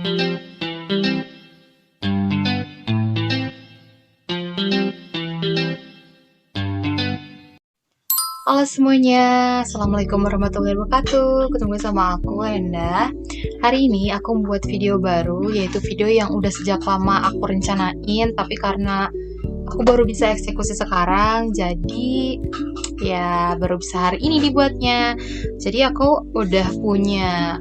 Halo semuanya, Assalamualaikum warahmatullahi wabarakatuh. Ketemu sama aku, Enda. Hari ini aku membuat video baru, yaitu video yang udah sejak lama aku rencanain, tapi karena aku baru bisa eksekusi sekarang, jadi ya baru bisa hari ini dibuatnya. Jadi aku udah punya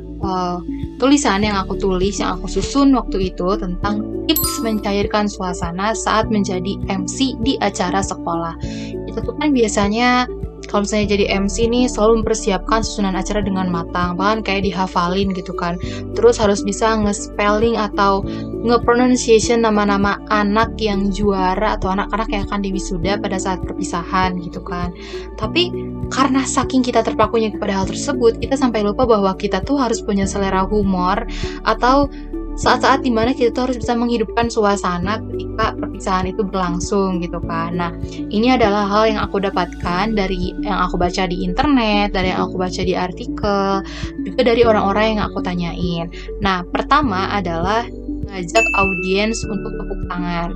tulisan yang aku tulis, yang aku susun waktu itu tentang tips mencairkan suasana saat menjadi MC di acara sekolah. Itu tuh kan biasanya kalau misalnya jadi MC nih selalu mempersiapkan susunan acara dengan matang, bahkan kayak dihafalin gitu kan. Terus harus bisa nge-spelling atau nge-pronunciation nama-nama anak yang juara atau anak-anak yang akan diwisuda pada saat perpisahan gitu kan. Tapi karena saking kita terpakunya kepada hal tersebut, kita sampai lupa bahwa kita tuh harus punya selera humor atau saat-saat dimana kita tuh harus bisa menghidupkan suasana ketika perpisahan itu berlangsung gitu kan. Nah, ini adalah hal yang aku dapatkan dari yang aku baca di internet, dari yang aku baca di artikel, juga dari orang-orang yang aku tanyain. Nah, pertama adalah ngajak audiens untuk tepuk tangan.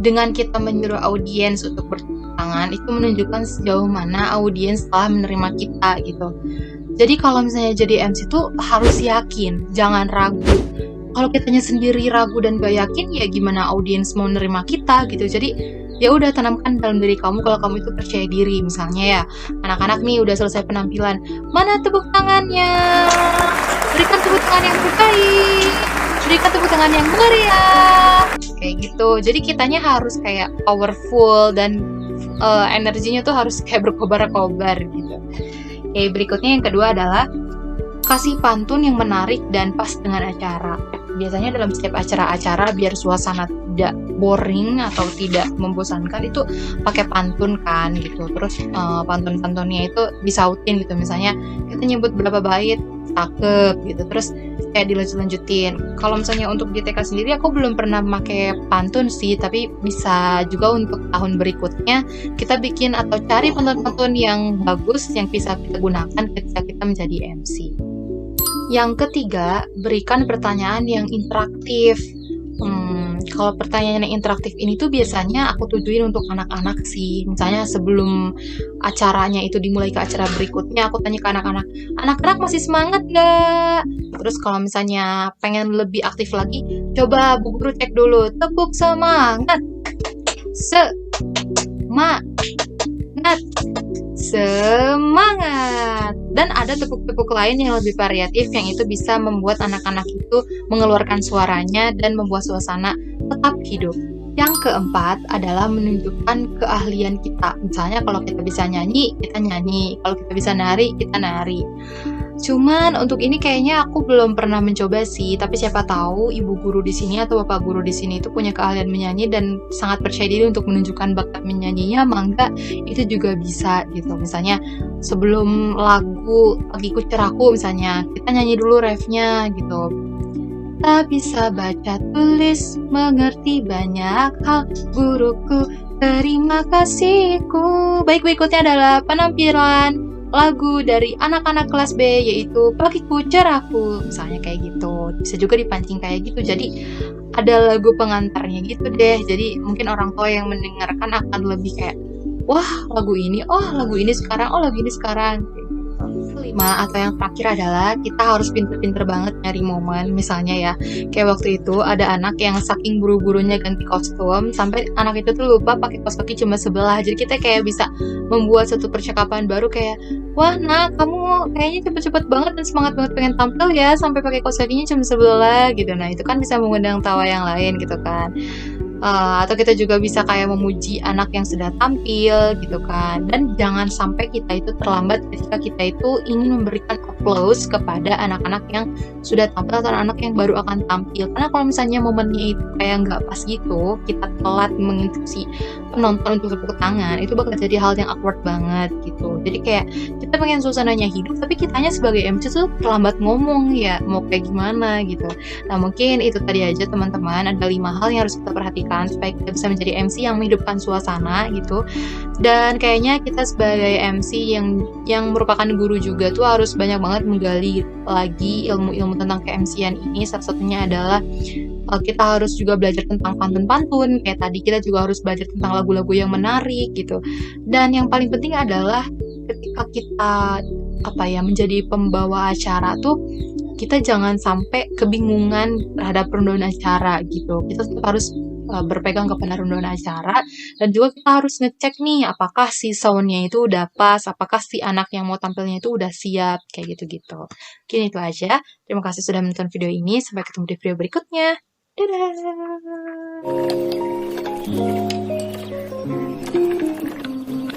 Dengan kita menyuruh audiens untuk bertepuk tangan, itu menunjukkan sejauh mana audiens telah menerima kita gitu. Jadi kalau misalnya jadi MC tuh harus yakin, jangan ragu. Kalau kitanya sendiri ragu dan gak yakin, ya gimana audiens mau nerima kita gitu. Jadi ya udah, tanamkan dalam diri kamu kalau kamu itu percaya diri. Misalnya ya, anak-anak nih udah selesai penampilan, mana tepuk tangannya? Berikan tepuk tangan yang terbaik, berikan tepuk tangan yang meriah, kayak gitu. Jadi kitanya harus kayak powerful dan energinya tuh harus kayak berkobar-kobar gitu. Oke, berikutnya yang kedua adalah kasih pantun yang menarik dan pas dengan acara. Biasanya dalam setiap acara-acara biar suasana tidak boring atau tidak membosankan itu pakai pantun kan gitu. Terus pantun-pantunnya itu disautin gitu. Misalnya kita nyebut berapa bait, cakep gitu. Terus kayak dilanjutin. Kalau misalnya untuk di TK sendiri aku belum pernah pakai pantun sih, tapi bisa juga untuk tahun berikutnya kita bikin atau cari pantun-pantun yang bagus yang bisa kita gunakan ketika kita menjadi MC. Yang ketiga, berikan pertanyaan yang interaktif. Kalau pertanyaan yang interaktif ini tuh biasanya aku tujuin untuk anak-anak sih. Misalnya sebelum acaranya itu dimulai ke acara berikutnya, aku tanya ke anak-anak, anak-anak masih semangat nggak? Terus kalau misalnya pengen lebih aktif lagi, coba Bu Guru cek dulu, tepuk semangat, semangat. Dan ada tepuk-tepuk lain yang lebih variatif yang itu bisa membuat anak-anak itu mengeluarkan suaranya dan membuat suasana tetap hidup. Yang keempat adalah menunjukkan keahlian kita. Misalnya kalau kita bisa nyanyi, kita nyanyi. Kalau kita bisa nari, kita nari. Cuman untuk ini kayaknya aku belum pernah mencoba sih, tapi siapa tahu ibu guru di sini atau bapak guru di sini itu punya keahlian menyanyi dan sangat percaya diri untuk menunjukkan bakat menyanyinya, mangga itu juga bisa gitu. Misalnya sebelum lagu Pagiku Cerahku misalnya, kita nyanyi dulu refnya gitu. Tak bisa baca tulis, mengerti banyak hal, guruku, terima kasihku. Baik, berikutnya adalah penampilan lagu dari anak-anak kelas B, yaitu Pagiku Cerahku, misalnya kayak gitu. Bisa juga dipancing kayak gitu, jadi ada lagu pengantarnya gitu deh. Jadi mungkin orang tua yang mendengarkan akan lebih kayak, wah lagu ini, oh lagu ini sekarang, oh lagu ini sekarang. Kelima atau yang terakhir adalah kita harus pinter-pinter banget nyari momen. Misalnya ya, kayak waktu itu ada anak yang saking buru-burunya ganti kostum sampai anak itu tuh lupa pakai kaos kaki cuma sebelah. Jadi kita kayak bisa membuat satu percakapan baru kayak, wah nak, kamu kayaknya cepet-cepet banget dan semangat banget pengen tampil ya sampai pakai kaos kakinya cuma sebelah gitu. Nah itu kan bisa mengundang tawa yang lain gitu kan. Atau kita juga bisa kayak memuji anak yang sudah tampil gitu kan. Dan jangan sampai kita itu terlambat ketika kita itu ingin memberikan applause kepada anak-anak yang sudah tampil atau anak yang baru akan tampil. Karena kalau misalnya momennya itu kayak nggak pas gitu, kita telat menginstruksi penonton untuk tepuk tangan, itu bakal jadi hal yang awkward banget gitu. Jadi kayak kita pengen suasananya hidup, tapi kitanya sebagai MC tuh terlambat ngomong, ya mau kayak gimana gitu. Nah mungkin itu tadi aja teman-teman, ada 5 hal yang harus kita perhatikan supaya kita bisa menjadi MC yang menghidupkan suasana gitu. Dan kayaknya kita sebagai MC yang merupakan guru juga tuh harus banyak banget menggali lagi ilmu-ilmu tentang ke-MC-an ini. Salah satunya adalah kita harus juga belajar tentang pantun-pantun. Kayak tadi kita juga harus belajar tentang lagu-lagu yang menarik gitu. Dan yang paling penting adalah ketika kita menjadi pembawa acara tuh kita jangan sampai kebingungan terhadap rundown acara gitu. Kita tetap harus berpegang kepada rundown acara, dan juga kita harus ngecek nih apakah si soundnya itu udah pas, apakah si anak yang mau tampilnya itu udah siap, kayak gitu-gitu. Mungkin itu aja. Terima kasih sudah menonton video ini. Sampai ketemu di video berikutnya. Dadah!